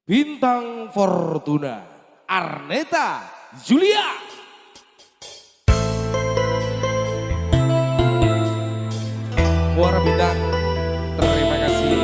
Bintang Fortuna, Arneta Julia. Muara Bintang, terima kasih.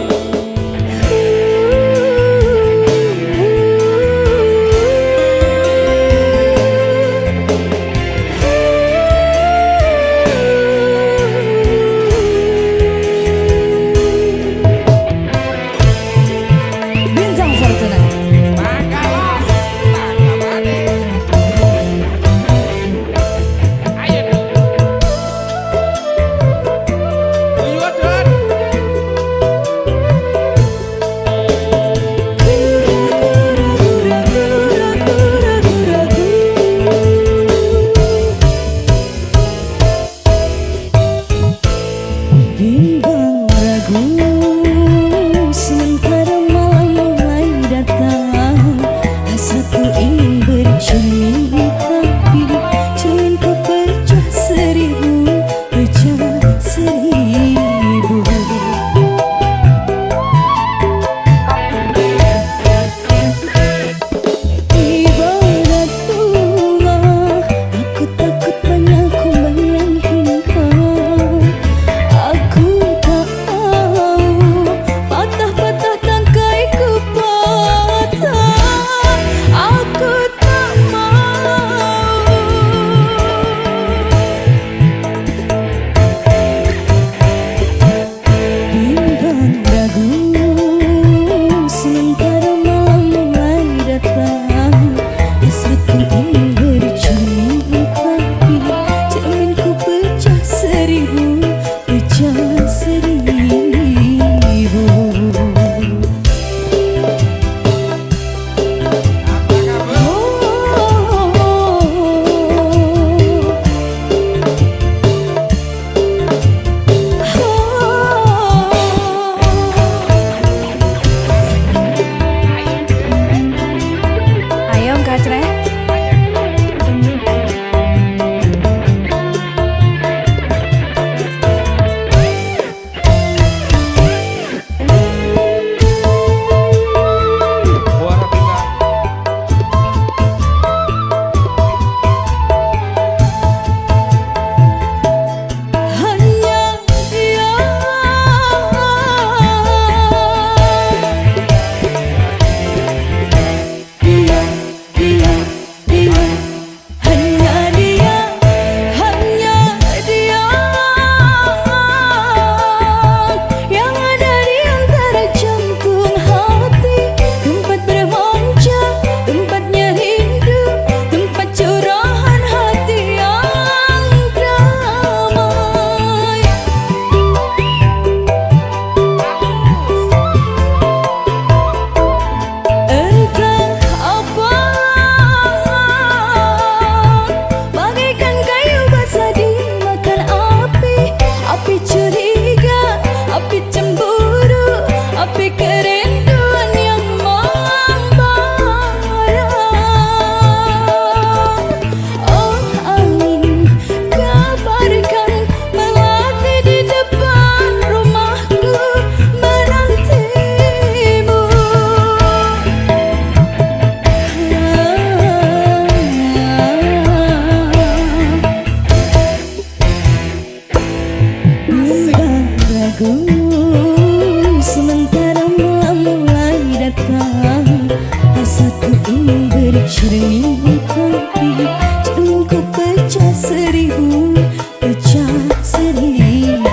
Sementara mulai datang, hasratku ingin bercermin, tapi cerminku pecah seribu, pecah seribu.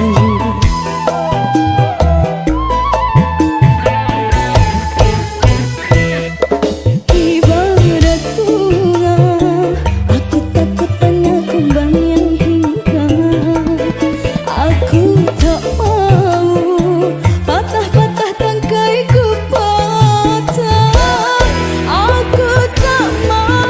Ibarat bunga, aku takut hanya kembang yang hingga. Aku tak mau patah-patah tangkaiku patah. Aku tak mau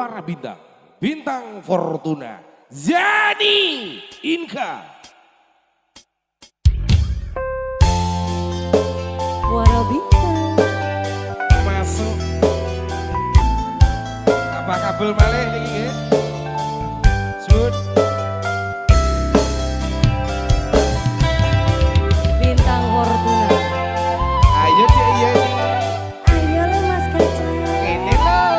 Muara Bintang, Bintang Fortuna, Zani Inka. Muara Bintang. Masuk. Apa kabel malih niki nggih? Sun. Bintang Fortuna. Ayo Cek Yeni. Ayo le Mas Kaca. Ini loh.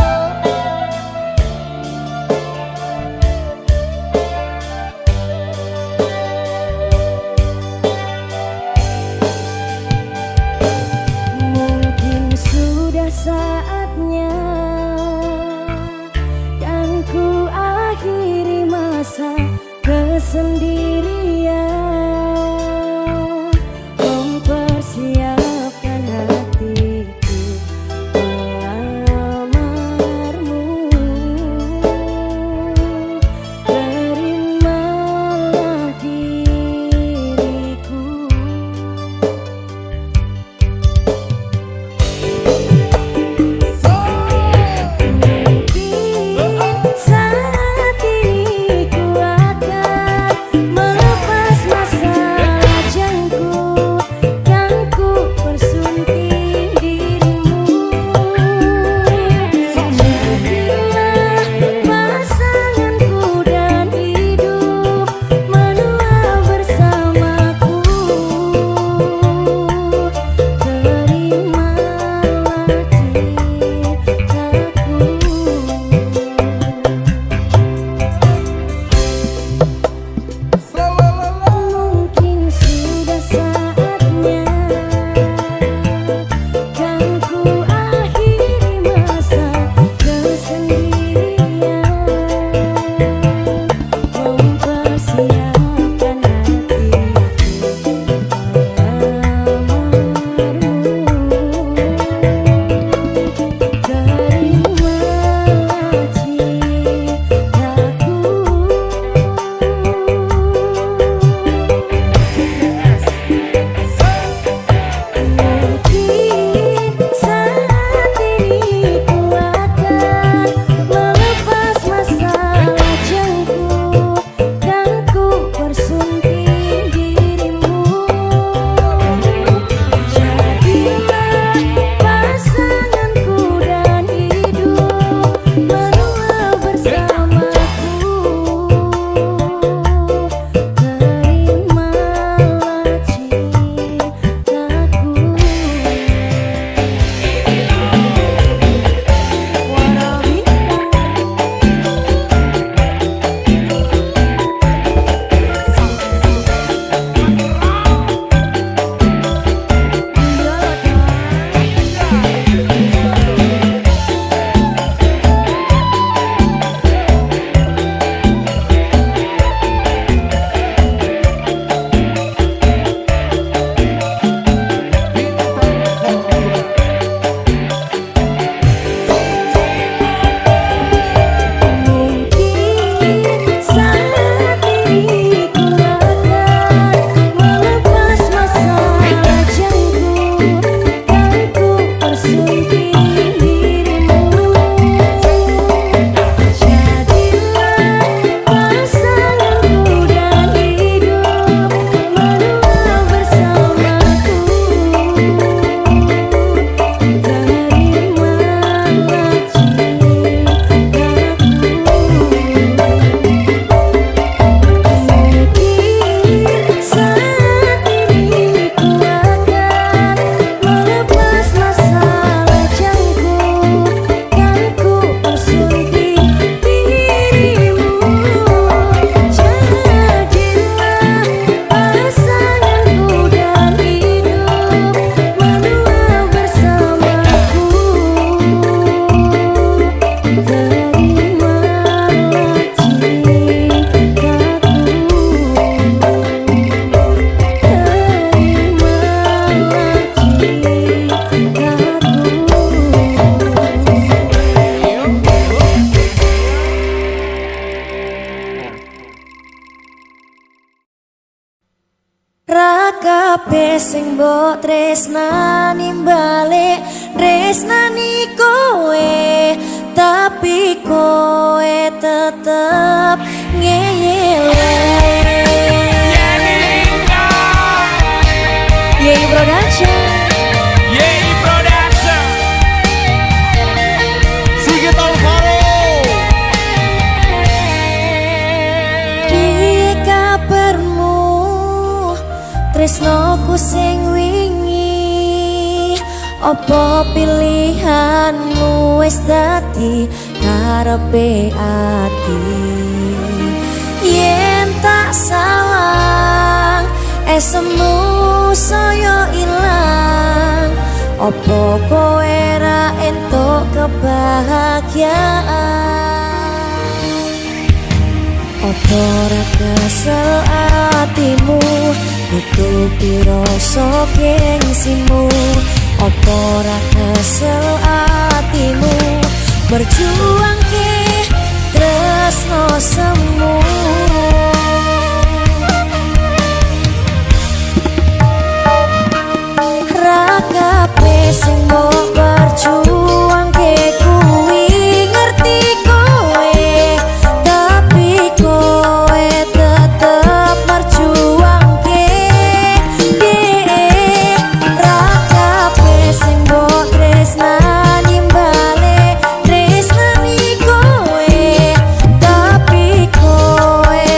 Mungkin sudah saatnya kan ku akhiri masa kesendirian, mempersiapkan hatiku melamarmu. Terimalah diriku. Saat ini ku akan melepas masa lajangku, kan ku persunting dirimu. Jadilah pasanganku dan hidup menua bersamaku. Terimalah mungkin sudah saatnya kan ku akhiri masa kesendirian, mempersiapkan hatiku melamarmu. Terimalah cintaku. Mungkin saat ini ku akan melepas masa lajangku, kan ku persunting dirimu. Jadilah pasanganku dan hidup menua bersamaku. Terimalah cintaku. Muara Mungkin saat ini ku akan melepas masa lajangku, kan ku persunting dirimu. Jadilah pasanganku dan hidup menua bersamaku. Terimalah cintaku. Mungkin saat ini ku akan melepas masa lajangku, kan ku persunting dirimu. Jadilah pasanganku dan hidup menua bersamaku. Terimalah cintaku. Raka pesing mbok tresnani balik, tresnani kowe tapi kowe tetep ngeyele. Yei Production. Yei Production. Sigit Alvaro. Piye kabarmu tresnoku sing wingi, apa pilihanmu wis dadi karepe ati? Yen tak sawang esemu saya ilang, apa kowe ra entuk kebahagiaan? Apa ora kesel atimu nutupi rasa gengsimu? Apa ora kesel atimu berjuang ke tresno semu? Ra kabeh sing mbok berjuang ke kuwi ngerti kowe, tapi kowe tetep berjuang ke ra kabeh sing mbok tresnani bale tresnani kowe, tapi kowe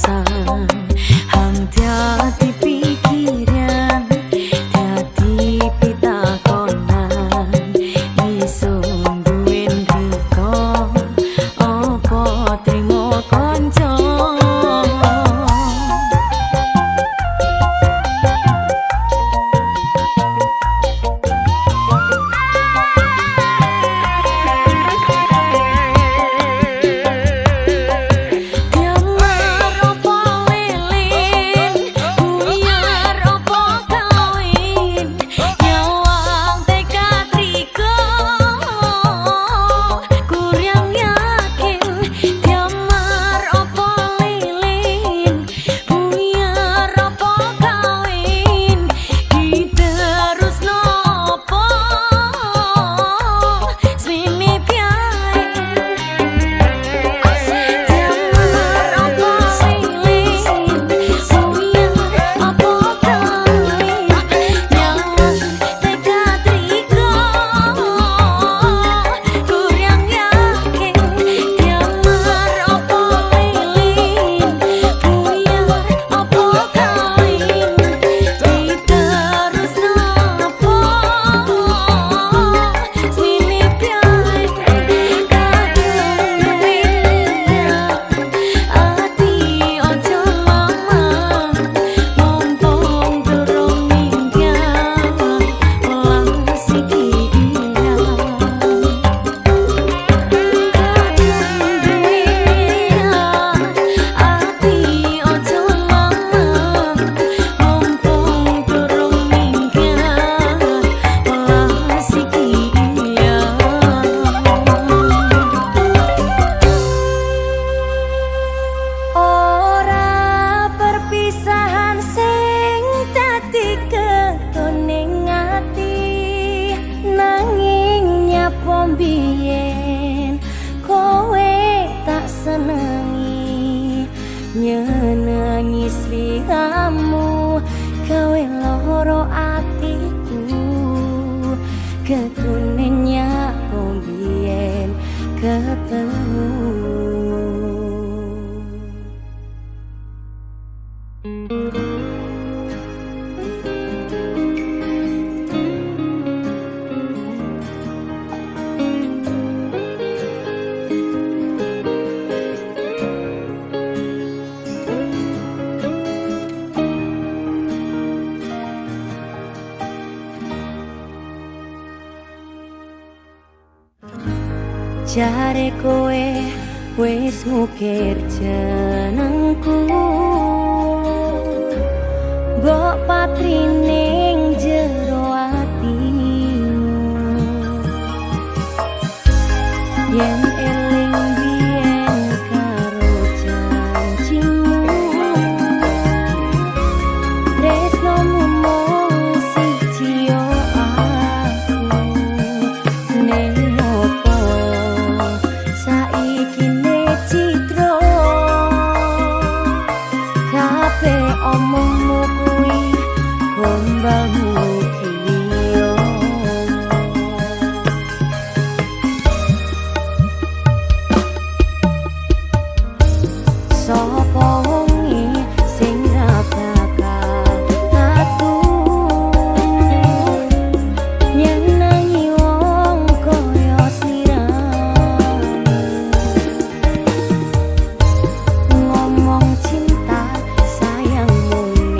perasaan hang dadi pikiran dadi pitakonan iso duwen riko opo trimo konco. Biyen kowe tak senengi nyenengi sliramu kowe loro atiku ketunenya biyen ketemu. Jare kowe wis ngukir jenengku mbok patrining jero atimu yen eling biyen karo janjimu tresnomu mung siji yo aku ning omongmu kuwi gombalmu kiyo sapa wonge sing ra bakal aku nyenengi wong kaya sliramu ngomong cinta sayang mung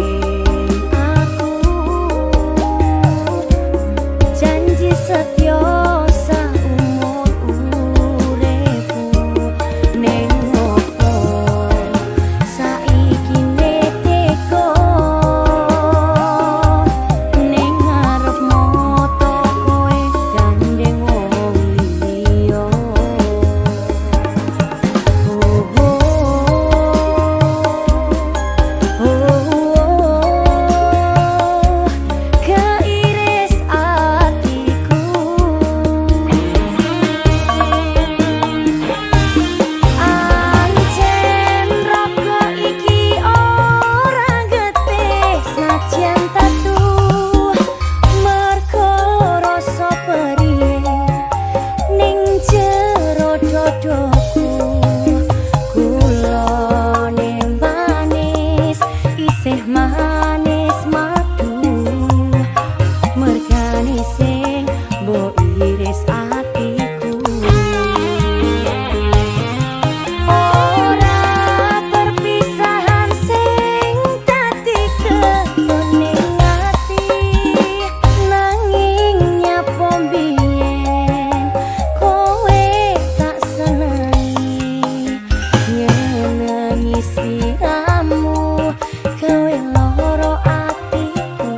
sliramu, kowe loro atiku,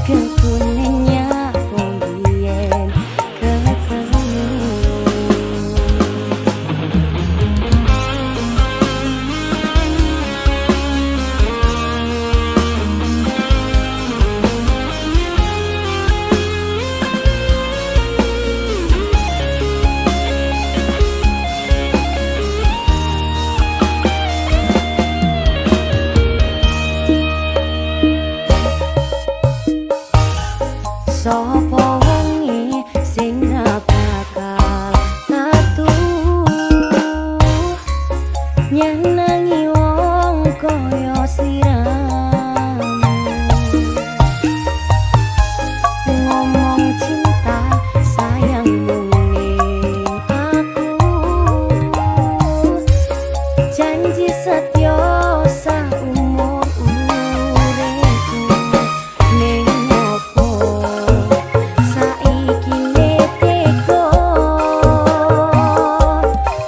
kekuningnya wong biyen ketemu. Sopo wonge sing ra bakal tatu nyenengi wong kaya sliramu, ngomong cinta sayang ning aku, janji setia saumur uripku. Ning opo saiki neteko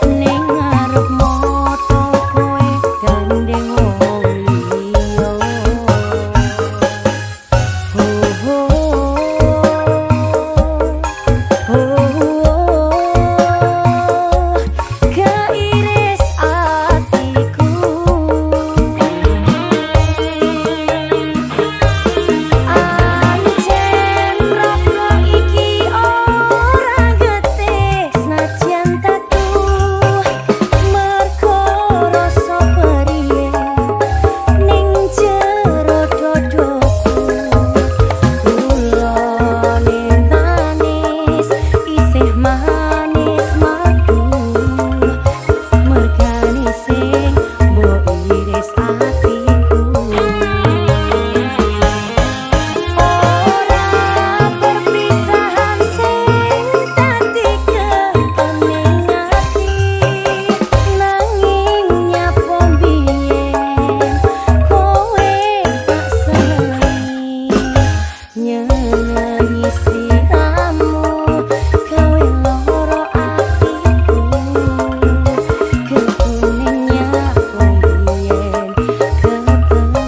ning ngarep moto kowe gandeng wong liya. Keiris atiku, ancen rokok iki ora getih senajan tatu, mergo rasa periye ning jero dodoku. Kulone manis isih manis madu, mergane sing mbok iris atiku. Ora perpisahan sing dadi kekening ati, nanging nyapa biyen kowe tak senengi, nyenengi sliramu, kowe loro atiku, kekuningnya wong biyen ketemu.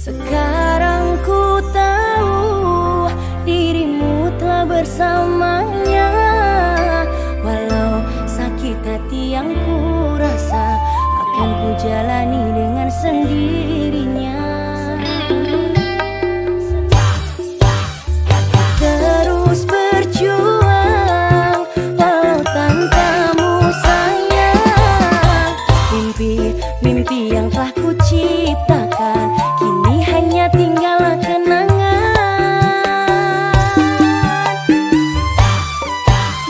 Sekarang ku tahu dirimu telah bersamanya, walau sakit hati yang ku rasa akan ku jalani dengan sendirinya. Terus berjuang walau tanpamu sayang, mimpi yang telah ku ciptakan kini hanya tinggal kenangan.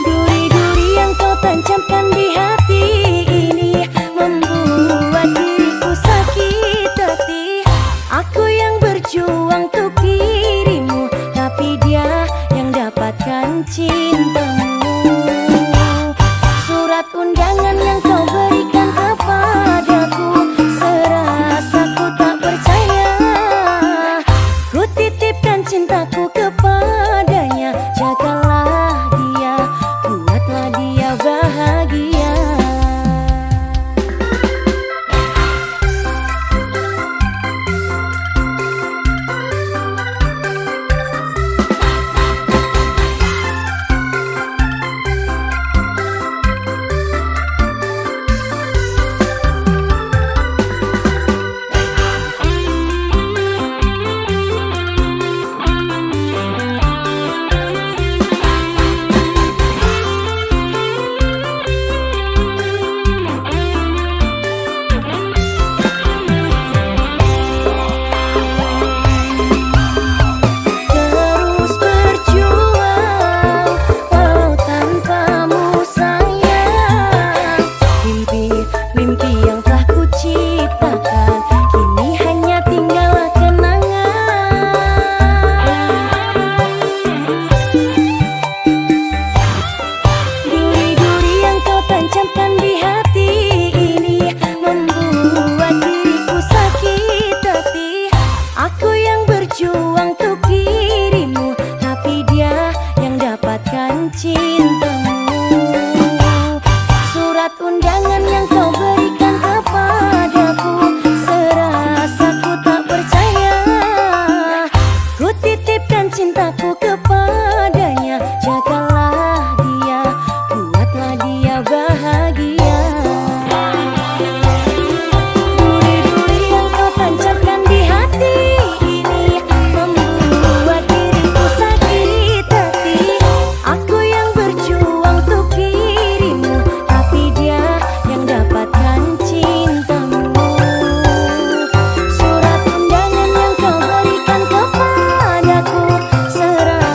Duri-duri yang kau tancapkan di hati ini membuat diriku sakit hati. berikan cintaku kepadanya. Jagalah dia, buatlah dia bahagia. Duri-duri yang kau tancapkan di hati ini membuat diriku sakit hati. Aku yang berjuang untuk dirimu, tapi dia yang dapatkan cintamu. Surat undangan yang kau berikan kepadaku, serahkan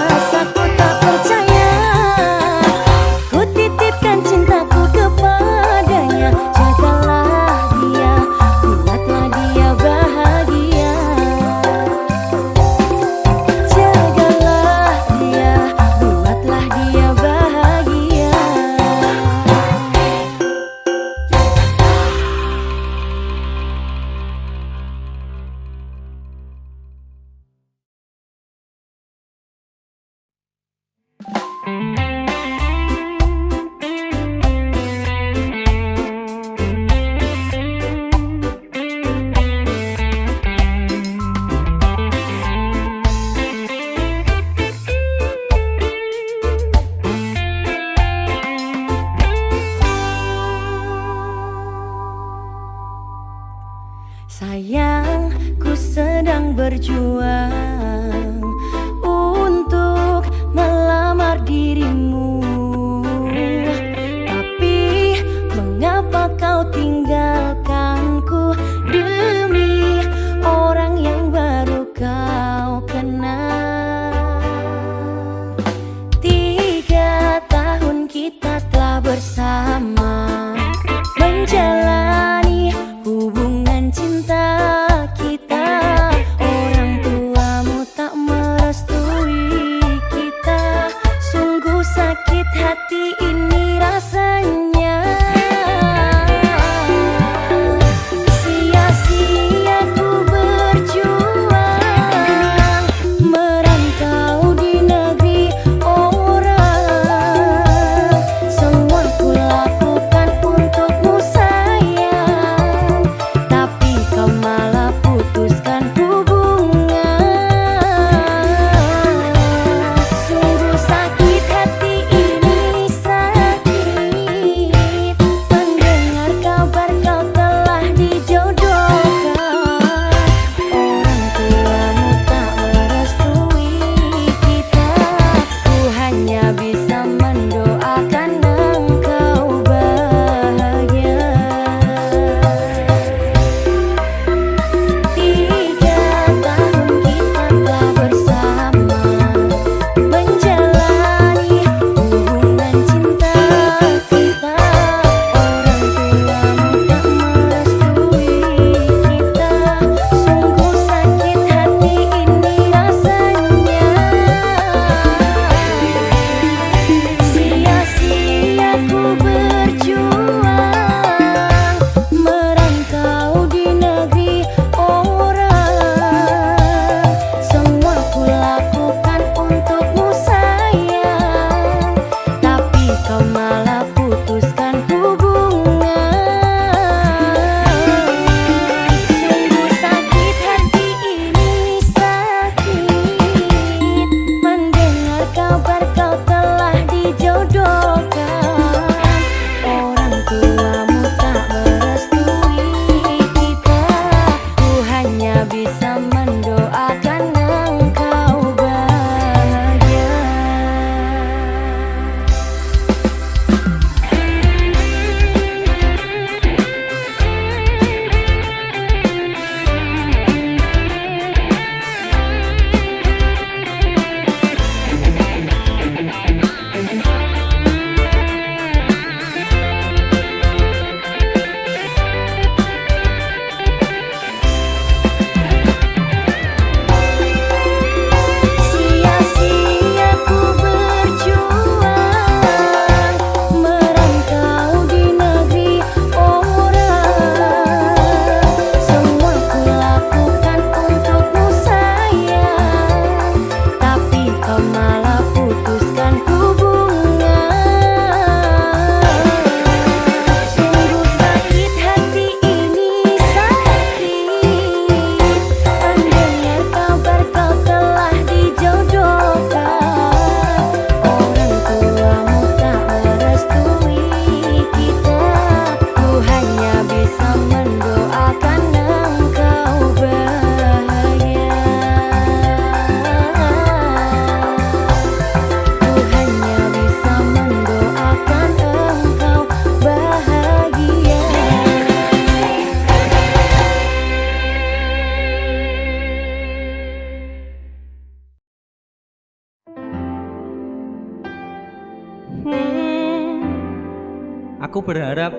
Aku berharap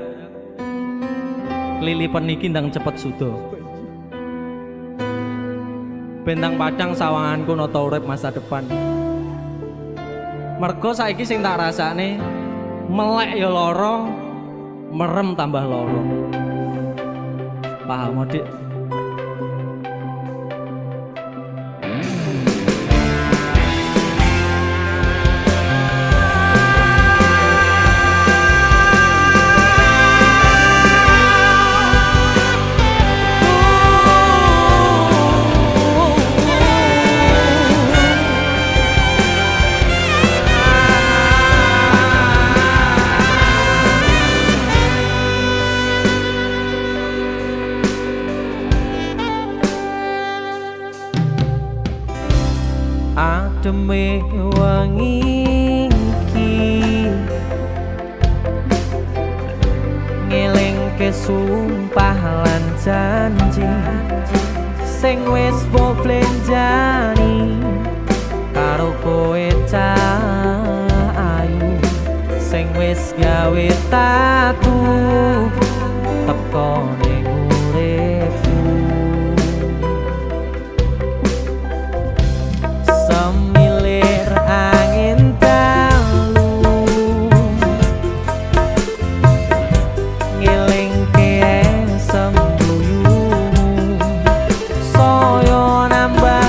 lilipan niki ndang cepet sudo. Bentang padang sawanganku nata urip masa depan. Mergo saiki sing tak rasane melek ya lara, merem tambah lara. Paham, Dik? Ademe wangi iki ngelingke sumpah lan janji sing wis mbok blenjani karo kowe cah ayu sing wis gawe tatu teko ning uripku. Semilir angin dalu ngelingke sembuyumu saya nambah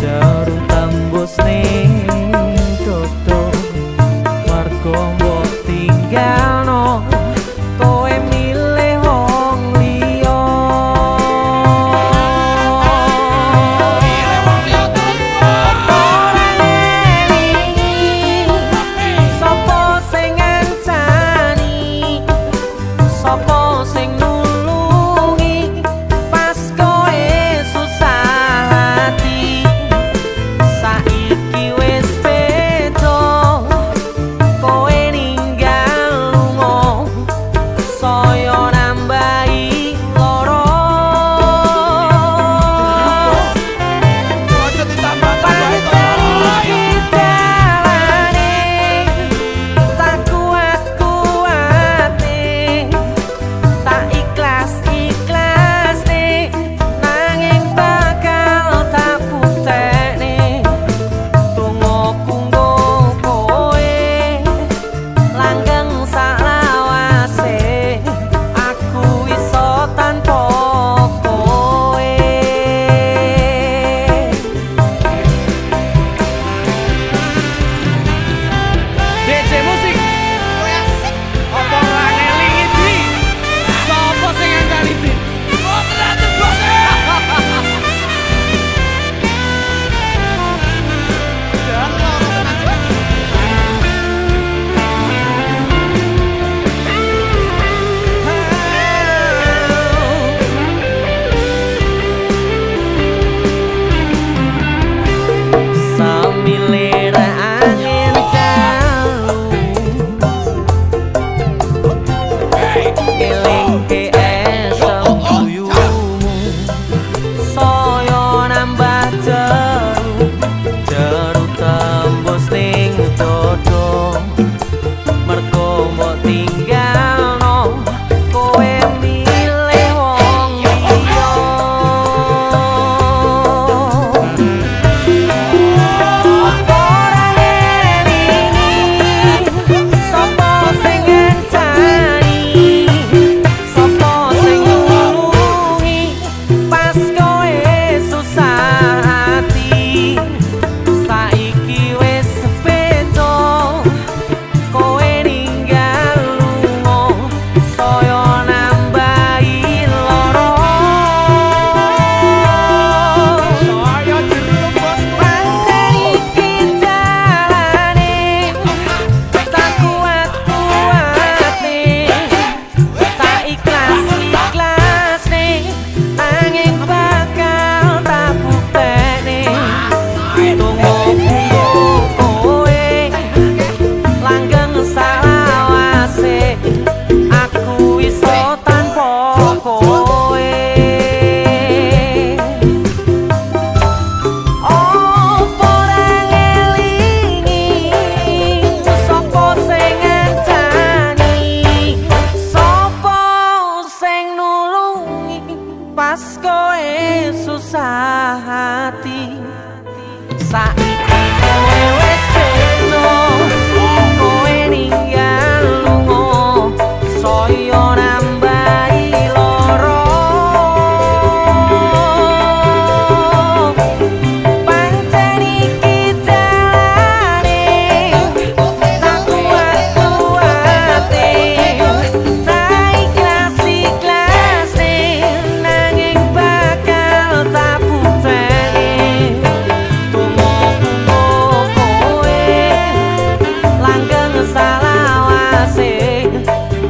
jeru tembus ning dodo mergo mbok tinggalno kowe Saiki kowe wis beda, kowe ninggal lunga, saya nambahi lara. Pancen iki dalane, tak kuat-kuate, tak ikhlas-ikhlase, nanging bakal tak buktekne. Tunggu kowe langgeng salawase,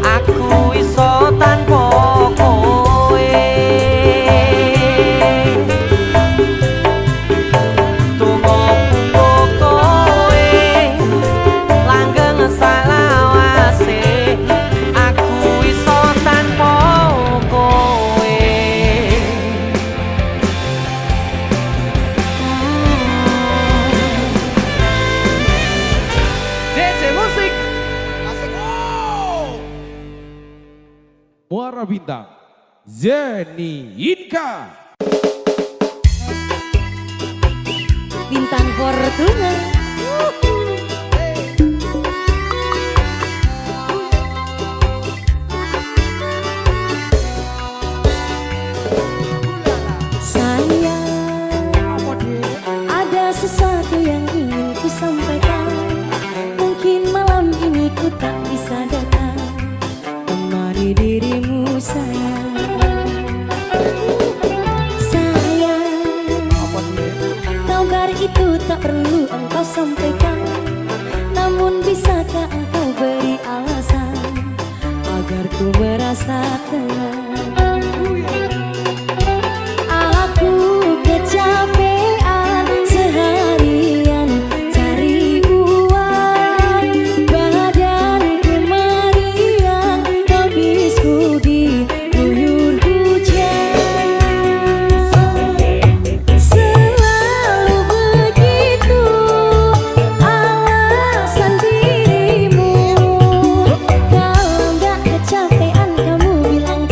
aku iso tanpa kowe. Tunggu kowe langgeng salawase, aku iso tanpa kowe. DJ Musik. Asik. Muara Bintang. Zeni Inka. Bintang Fortuna. Sayang, ada sesuatu yang ingin ku sampaikan. Mungkin malam ini ku tak bisa datang temani dirimu sayang. Sayang, kabar itu tak perlu engkau sampaikan. Namun bisakah engkau beri alasan agar ku merasa tenang. Aku kecapean seharian cari uang, badan kemarian, habisku diguyur hujan. Selalu begitu alasan dirimu. Kalau nggak kecapean kamu bilang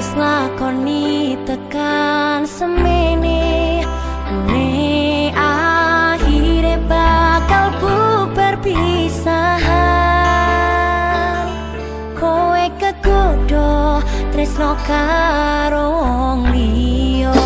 wis lakoni tekan semene ne akhire bakal bubar pisahan kowe kegodo tresno karo wong liya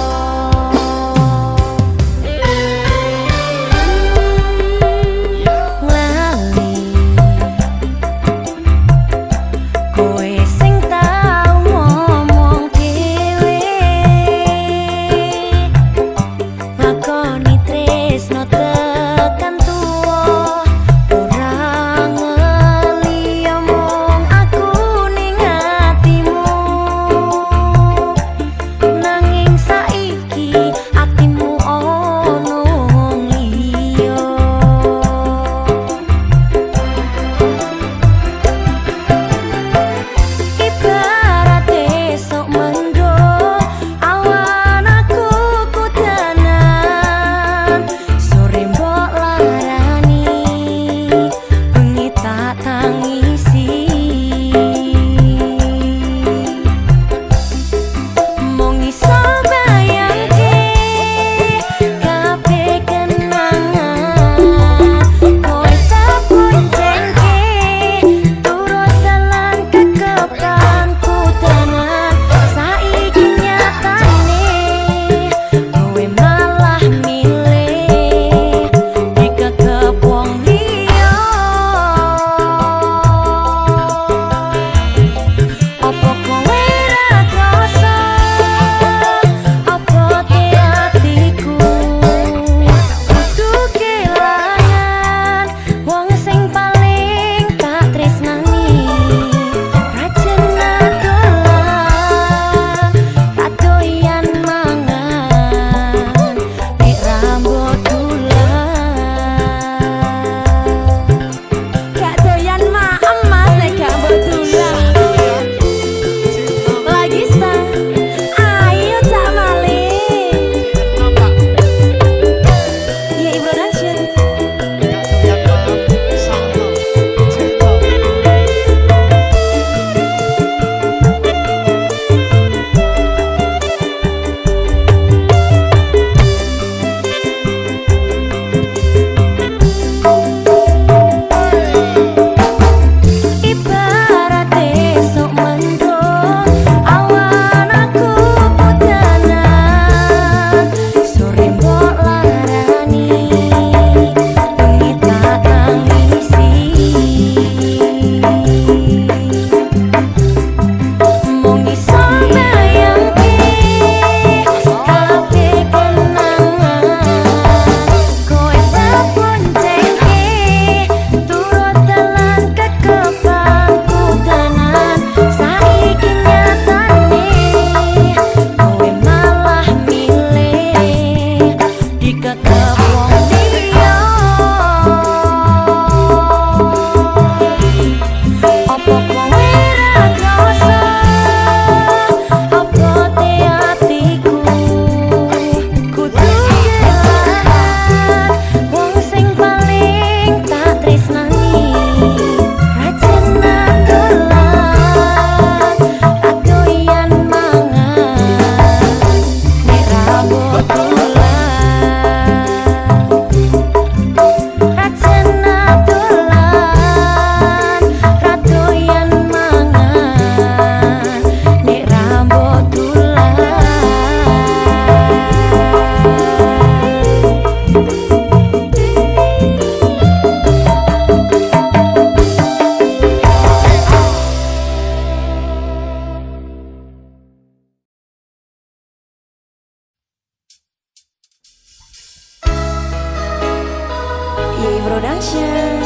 Production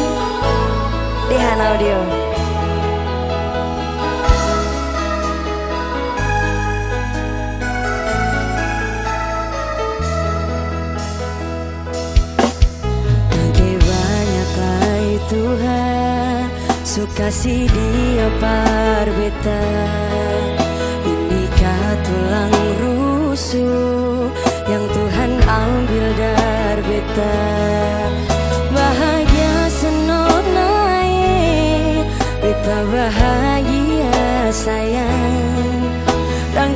Dehan Audio. Banyaklah Tuhan sukasi dia parbeta inikah tulang rusuk yang Tuhan ambil dari beta bahagia senot naik beta bahagia sayang dan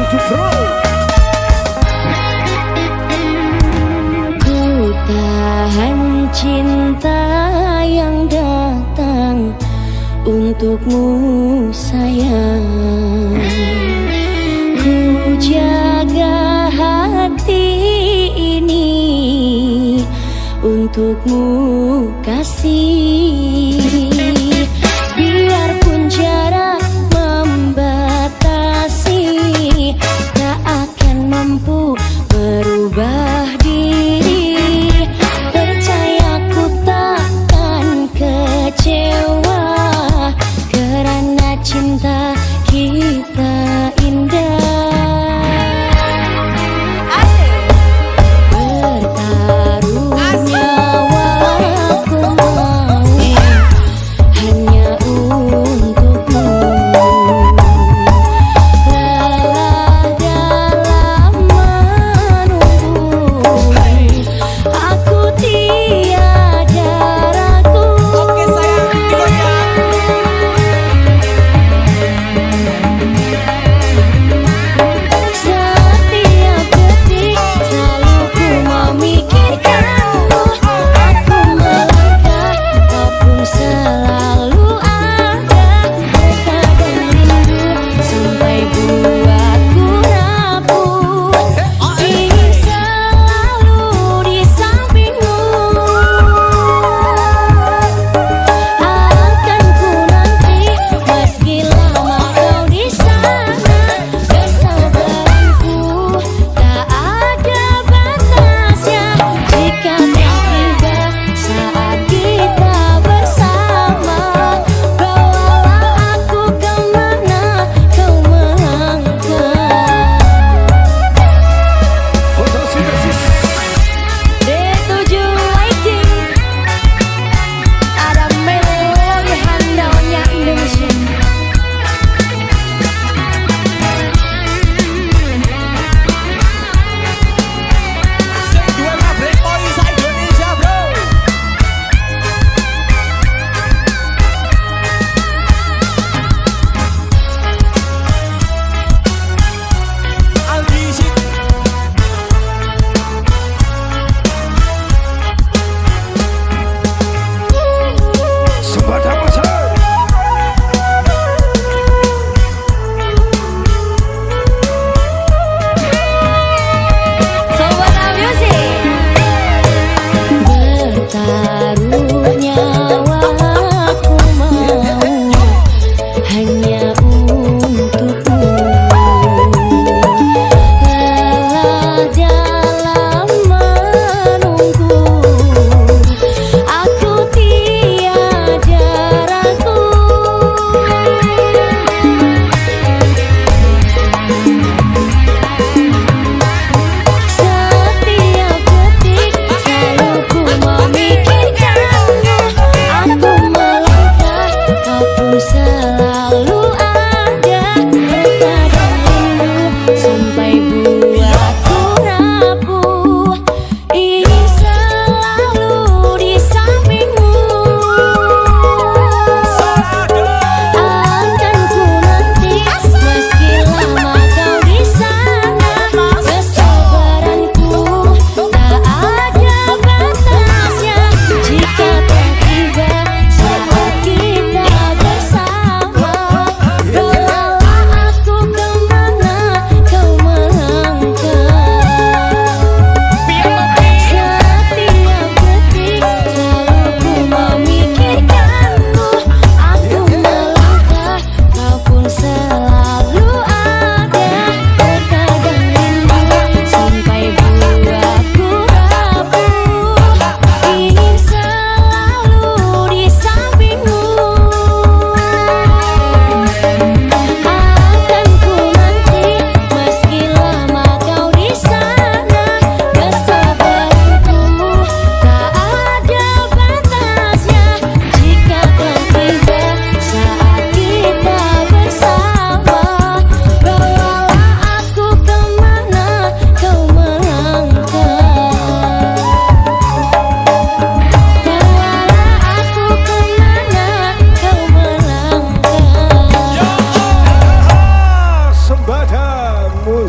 Bujuk Bro. Ku tahan cinta yang datang untukmu sayang. Ku jaga hati ini untukmu kasih. Biarpun jarak membatasi, tak akan mampu merubah diri. Percaya ku takkan kecewa, karena cinta kita indah. Bertaruh nyawa ku mau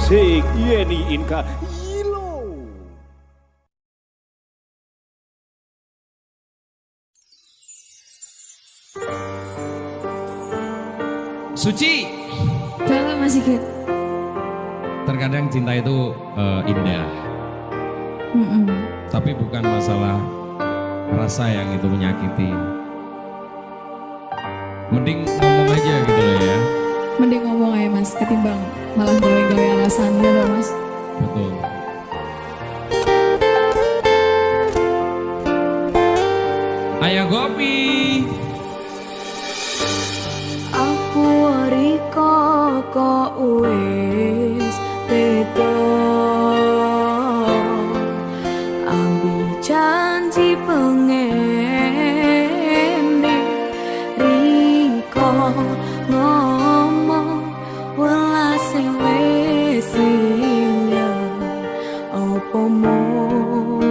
Asik, Yeni Inka Yilo. Suci. Dalam Mas Sigit. Terkadang cinta itu indah. Tapi bukan masalah rasa yang itu menyakiti. Mending ngomong aja gitu loh ya. Mending ngomong aja Mas, ketimbang malah gawe-gawe alasan gitu Mas. Betul. Ayo Gopi. Aku riko kok wis beda. Ambi janji pengene riko ngomong welas wis ilang opo mau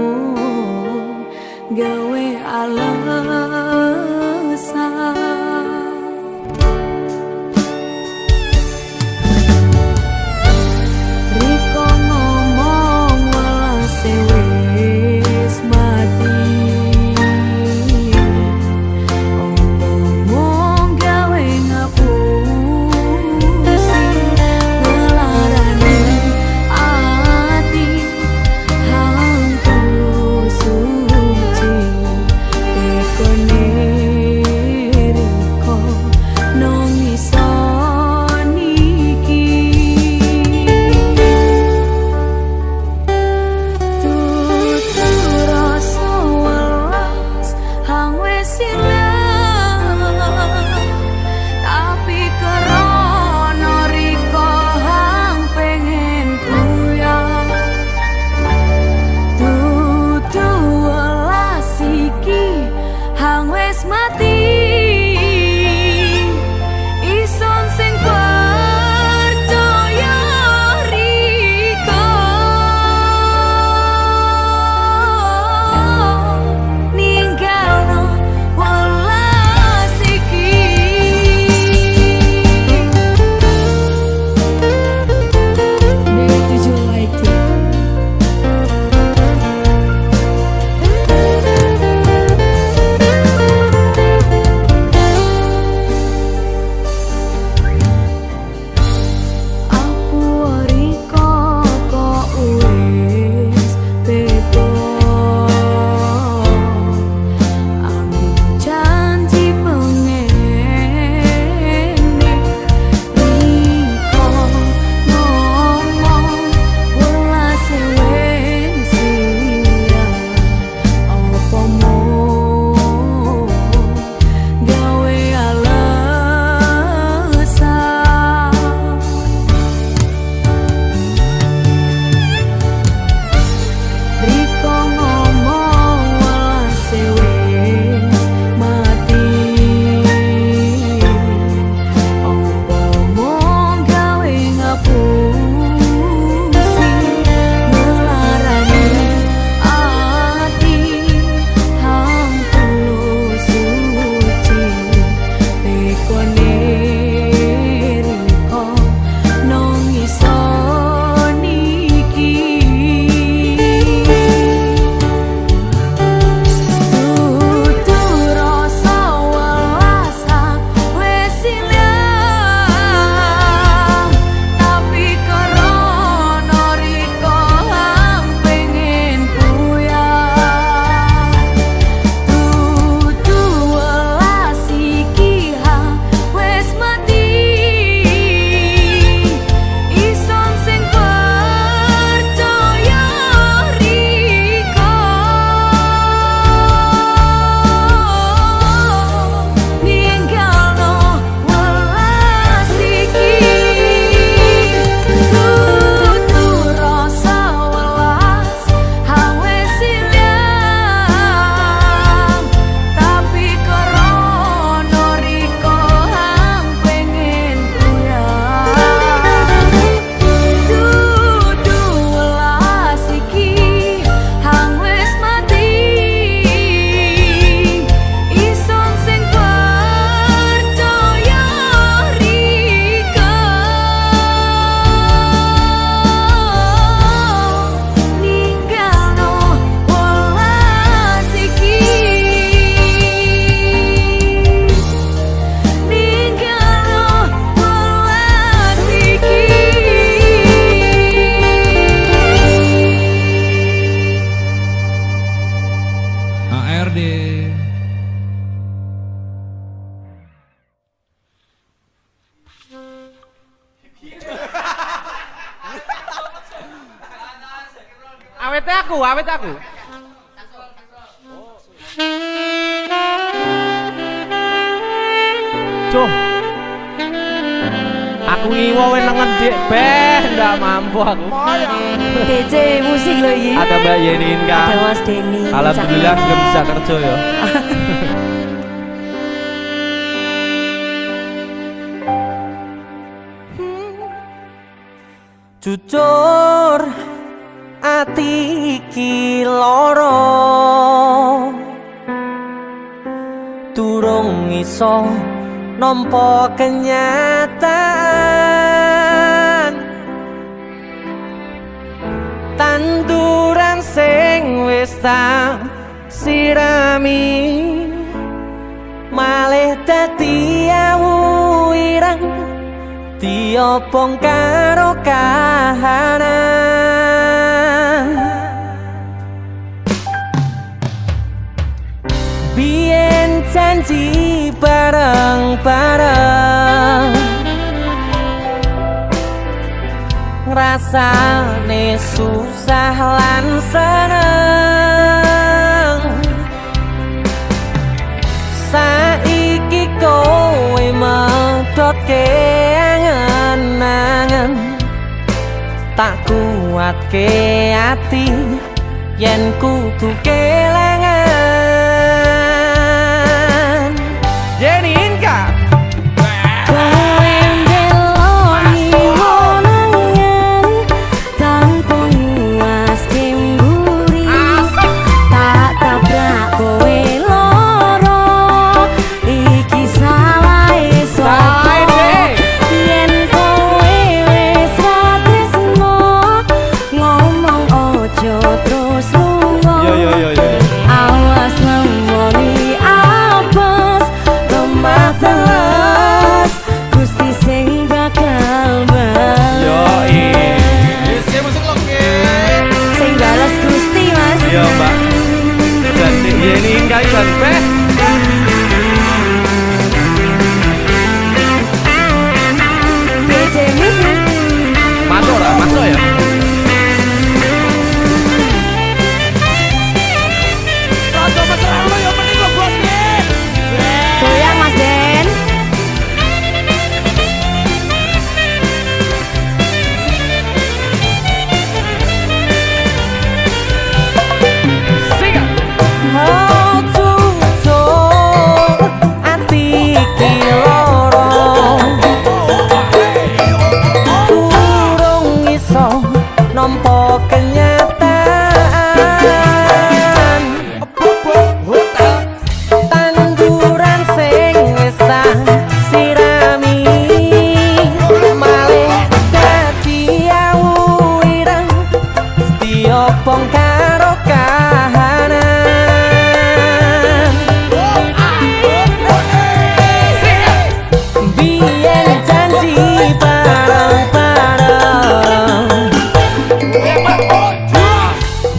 gawe alasan. Awet aku. Cuh. Aku ngiwo nengen dik beh ndak mampu aku. DJ musik loh ini. Ada Mbak Yeni Inka. Ada Mas Denny. Alhamdulillah belum bisa kerja ya. Jujur ati iki lara durung iso nampa kenyataan tanduran sing wis tak sirami malih dadi awu ireng diobong karo kahanan biyen janji bareng-bareng ngrasane susah lan seneng saiki kowe medhotke angen-angen tak kuatke ati yen kudu kelangan Yeni Inka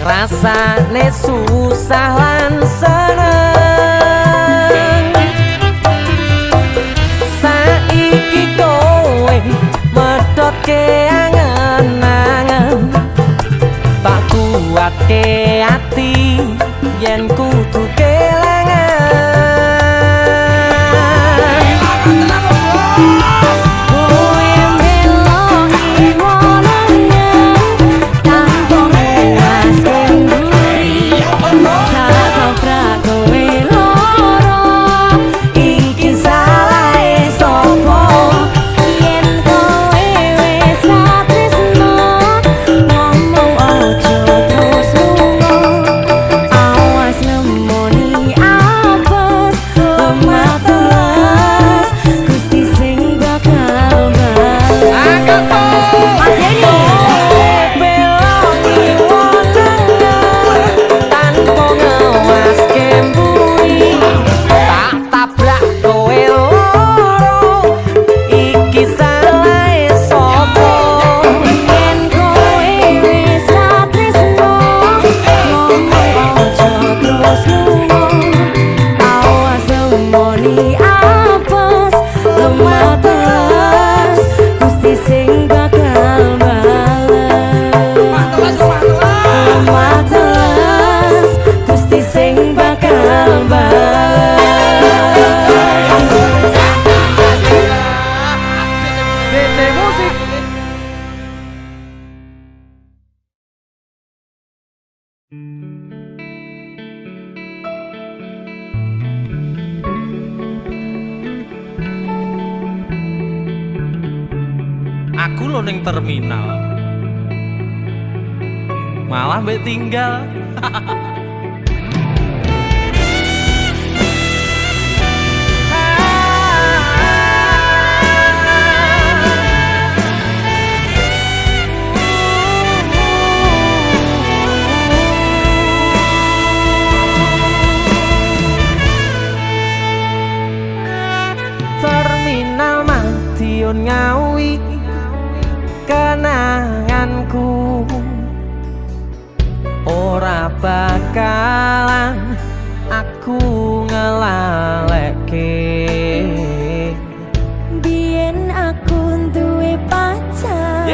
rasane susah lan seneng saiki kowe medhotke angen-angen tak kuatke ati yen kudu Gusti sing bakal bales DC Musik. Aku lo ning terminal, malah mbek tinggal. Terminal Madiun Ngawi, kenanganku ora bakalan aku ngelalekke. Biyen aku duwe pacar,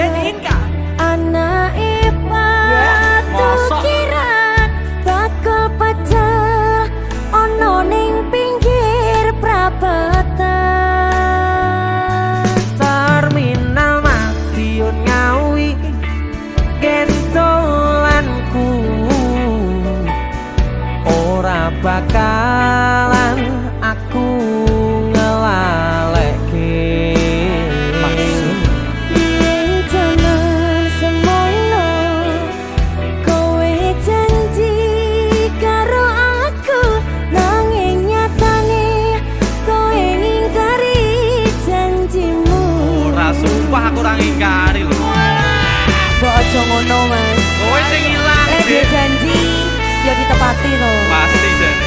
anake Batu Kiran, bakal pacar ono ning pinggir prapatan. Terminal Madiun Ngawi, gentolanku ora bakalan aku ngelalekke. Biyen jaman semono kowe janji karo aku, nanging nyatane kowe ngingkari janjimu. Ora sumpah aku ora ngingkari lho. Mbok aja ngono mas. Kowe sing ilang Dia janji ya ditepati loh. pasti jane.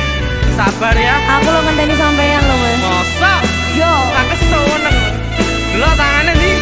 Sabar ya. Aku lo ngenteni sampean loh mas. Mosok Yo. tak keseneng. Lho tangane ndi?